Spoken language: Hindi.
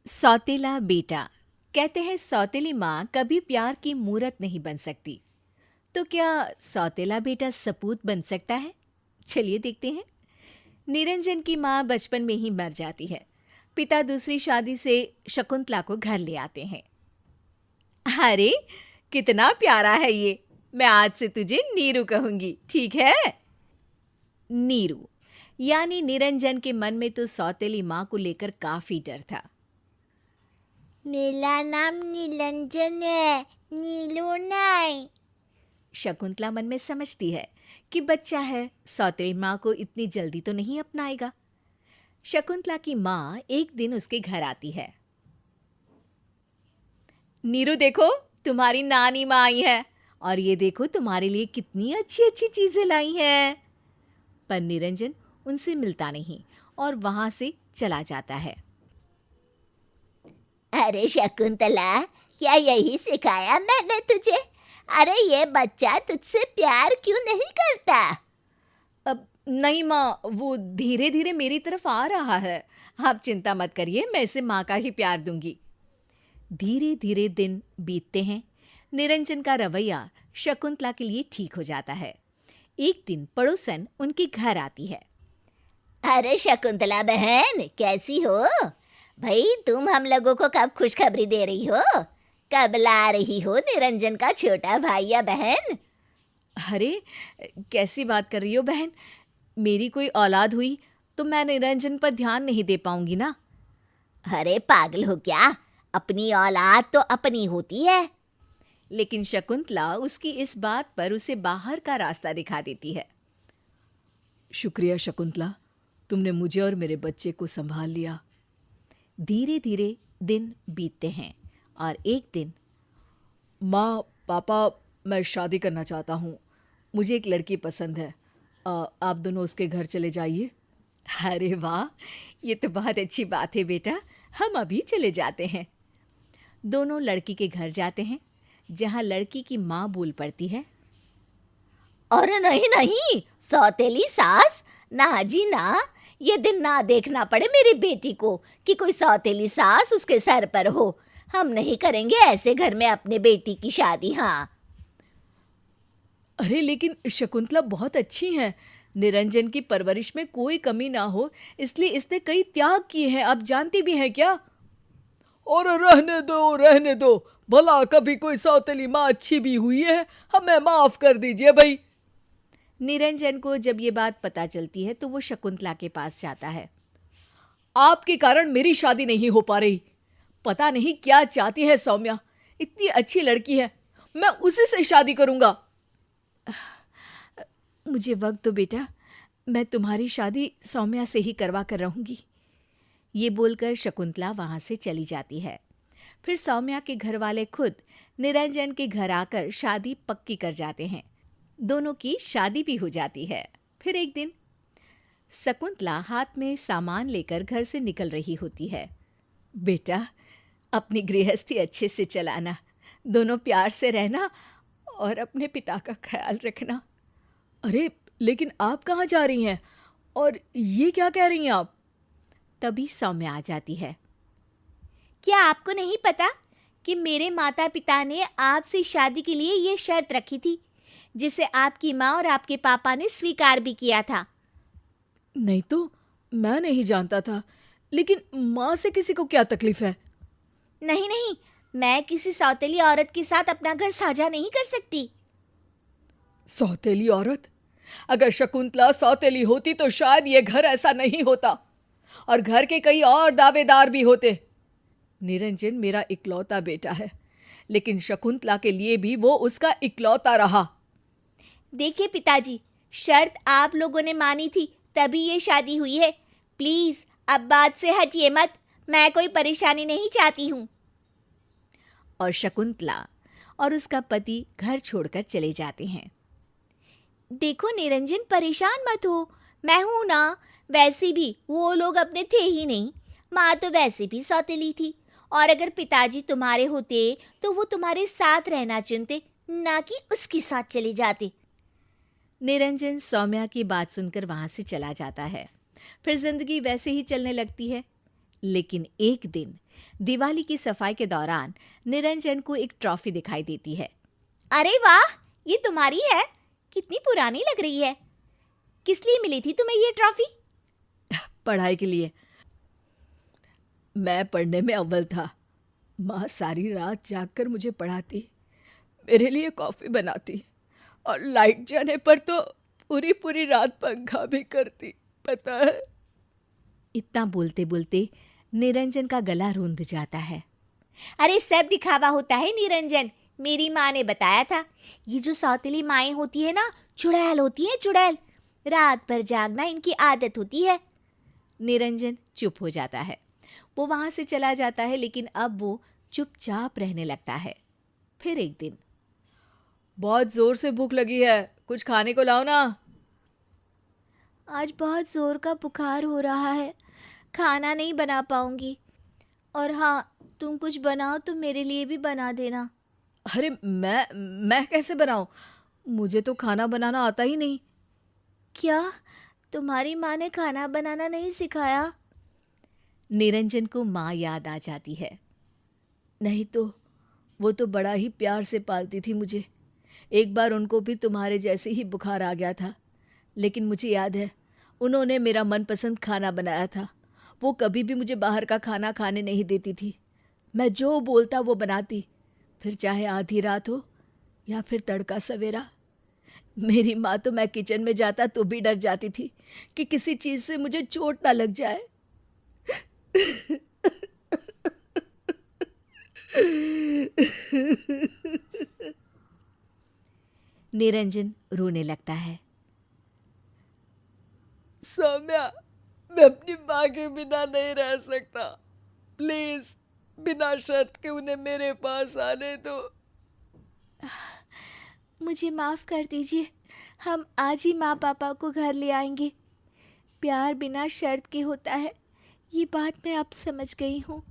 सौतेला बेटा। कहते हैं सौतेली माँ कभी प्यार की मूरत नहीं बन सकती। तो क्या सौतेला बेटा सपूत बन सकता है? चलिए देखते हैं। निरंजन की माँ बचपन में ही मर जाती है। पिता दूसरी शादी से शकुंतला को घर ले आते हैं। अरे, कितना प्यारा है ये। मैं आज से तुझे नीरू कहूंगी, ठीक है? नीरू यानी निरंजन के मन में तो सौतेली माँ को लेकर काफी डर था। मेरा नाम निरंजन है, नीलू नहीं। शकुंतला मन में समझती है कि बच्चा है, सौतेली माँ को इतनी जल्दी तो नहीं अपनाएगा। शकुंतला की माँ एक दिन उसके घर आती है। नीरू देखो, तुम्हारी नानी माँ आई है और ये देखो तुम्हारे लिए कितनी अच्छी अच्छी चीजें लाई हैं। पर निरंजन उनसे मिलता नहीं और वहां से चला जाता है। अरे शकुंतला, क्या यही सिखाया मैंने तुझे? अरे ये बच्चा तुझसे प्यार क्यों नहीं करता? अब नहीं माँ, वो धीरे धीरे मेरी तरफ आ रहा है। आप चिंता मत करिए, मैं इसे माँ का ही प्यार दूंगी। धीरे धीरे दिन बीतते हैं। निरंजन का रवैया शकुंतला के लिए ठीक हो जाता है। एक दिन पड़ोसन उनके घर आती है। अरे शकुंतला बहन, कैसी हो? भाई तुम हम लोगों को कब खुशखबरी दे रही हो? कब ला रही हो निरंजन का छोटा भाई या बहन? अरे, कैसी बात कर रही हो बहन? मेरी कोई औलाद हुई तो मैं निरंजन पर ध्यान नहीं दे पाऊंगी ना। अरे पागल हो क्या? अपनी औलाद तो अपनी होती है। लेकिन शकुंतला उसकी इस बात पर उसे बाहर का रास्ता दिखा देती है। शुक्रिया शकुंतला, तुमने मुझे और मेरे बच्चे को संभाल लिया। धीरे धीरे दिन बीतते हैं और एक दिन, माँ पापा, मैं शादी करना चाहता हूँ। मुझे एक लड़की पसंद है। आप दोनों उसके घर चले जाइए। अरे वाह, ये तो बहुत अच्छी बात है बेटा, हम अभी चले जाते हैं। दोनों लड़की के घर जाते हैं, जहाँ लड़की की माँ बोल पड़ती है। अरे नहीं नहीं, सौतेली सास, ना जी ना। ये दिन ना देखना पड़े मेरी बेटी को कि कोई सौतेली सास उसके सर पर हो। हम नहीं करेंगे ऐसे घर में अपने बेटी की शादी। हाँ, अरे लेकिन शकुंतला बहुत अच्छी हैं। निरंजन की परवरिश में कोई कमी ना हो, इसलिए इसने कई त्याग किए हैं। आप जानती भी हैं क्या? और रहने दो, रहने दो। भला कभी कोई सौतेली माँ अच्छी भी हुई है? हमें माफ कर दीजिए भाई। निरंजन को जब ये बात पता चलती है तो वो शकुंतला के पास जाता है। आपके कारण मेरी शादी नहीं हो पा रही। पता नहीं क्या चाहती है सौम्या। इतनी अच्छी लड़की है, मैं उसी से शादी करूंगा। मुझे वक्त दो बेटा, मैं तुम्हारी शादी सौम्या से ही करवा कर रहूंगी। ये बोलकर शकुंतला वहां से चली जाती है। फिर सौम्या के घर वाले खुद निरंजन के घर आकर शादी पक्की कर जाते हैं। दोनों की शादी भी हो जाती है। फिर एक दिन शकुंतला हाथ में सामान लेकर घर से निकल रही होती है। बेटा, अपनी गृहस्थी अच्छे से चलाना, दोनों प्यार से रहना और अपने पिता का ख्याल रखना। अरे लेकिन आप कहाँ जा रही हैं? और ये क्या कह रही हैं आप? तभी सौम्या आ जाती है। क्या आपको नहीं पता कि मेरे माता पिता ने आपसे शादी के लिए ये शर्त रखी थी, जिसे आपकी माँ और आपके पापा ने स्वीकार भी किया था? नहीं तो, मैं नहीं जानता था। लेकिन माँ से किसी को क्या तकलीफ है? नहीं नहीं, मैं किसी सौतेली औरत के साथ अपना घर साझा नहीं कर सकती। सौतेली औरत? अगर शकुंतला सौतेली होती तो शायद ये घर ऐसा नहीं होता और घर के कई और दावेदार भी होते। निरंजन मेरा इकलौता बेटा है, लेकिन शकुंतला के लिए भी वो उसका इकलौता रहा। देखिए पिताजी, शर्त आप लोगों ने मानी थी तभी ये शादी हुई है। प्लीज अब बात से हटिए मत। मैं कोई परेशानी नहीं चाहती हूँ। और शकुंतला और उसका पति घर छोड़कर चले जाते हैं। देखो निरंजन, परेशान मत हो, मैं हूं ना। वैसे भी वो लोग अपने थे ही नहीं। माँ तो वैसे भी सौतेली थी, और अगर पिताजी तुम्हारे होते तो वो तुम्हारे साथ रहना चुनते, ना कि उसके साथ चले जाते। निरंजन सौम्या की बात सुनकर वहां से चला जाता है। फिर जिंदगी वैसे ही चलने लगती है। लेकिन एक दिन दिवाली की सफाई के दौरान निरंजन को एक ट्रॉफी दिखाई देती है। अरे वाह, ये तुम्हारी है? कितनी पुरानी लग रही है। किस लिए मिली थी तुम्हें ये ट्रॉफी? पढ़ाई के लिए। मैं पढ़ने में अव्वल था। माँ सारी रात जागकर मुझे पढ़ाती, मेरे लिए कॉफ़ी बनाती और लाइट जाने पर तो पूरी पूरी रात पंखा भी करती, पता है। इतना बोलते बोलते निरंजन का गला रूंध जाता है। अरे सब दिखावा होता है निरंजन, मेरी माँ ने बताया था। ये जो सौतेली माएँ होती है ना, चुड़ैल होती है, चुड़ैल। रात भर जागना इनकी आदत होती है। निरंजन चुप हो जाता है। वो वहाँ से चला जाता है, लेकिन अब वो चुपचाप रहने लगता है। फिर एक दिन, बहुत जोर से भूख लगी है, कुछ खाने को लाओ ना। आज बहुत जोर का बुखार हो रहा है, खाना नहीं बना पाऊंगी। और हाँ, तुम कुछ बनाओ तो मेरे लिए भी बना देना। अरे मैं कैसे बनाऊं? मुझे तो खाना बनाना आता ही नहीं। क्या तुम्हारी माँ ने खाना बनाना नहीं सिखाया? निरंजन को माँ याद आ जाती है। नहीं तो वो तो बड़ा ही प्यार से पालती थी मुझे। एक बार उनको भी तुम्हारे जैसे ही बुखार आ गया था, लेकिन मुझे याद है उन्होंने मेरा मनपसंद खाना बनाया था। वो कभी भी मुझे बाहर का खाना खाने नहीं देती थी। मैं जो बोलता वो बनाती, फिर चाहे आधी रात हो या फिर तड़का सवेरा। मेरी माँ तो मैं किचन में जाता तो भी डर जाती थी कि किसी चीज़ से मुझे चोट ना लग जाए। निरंजन रोने लगता है। सौम्या, मैं अपनी माँ के बिना नहीं रह सकता। प्लीज बिना शर्त के उन्हें मेरे पास आने दो। मुझे माफ़ कर दीजिए, हम आज ही माँ पापा को घर ले आएंगे। प्यार बिना शर्त के होता है, ये बात मैं अब समझ गई हूँ।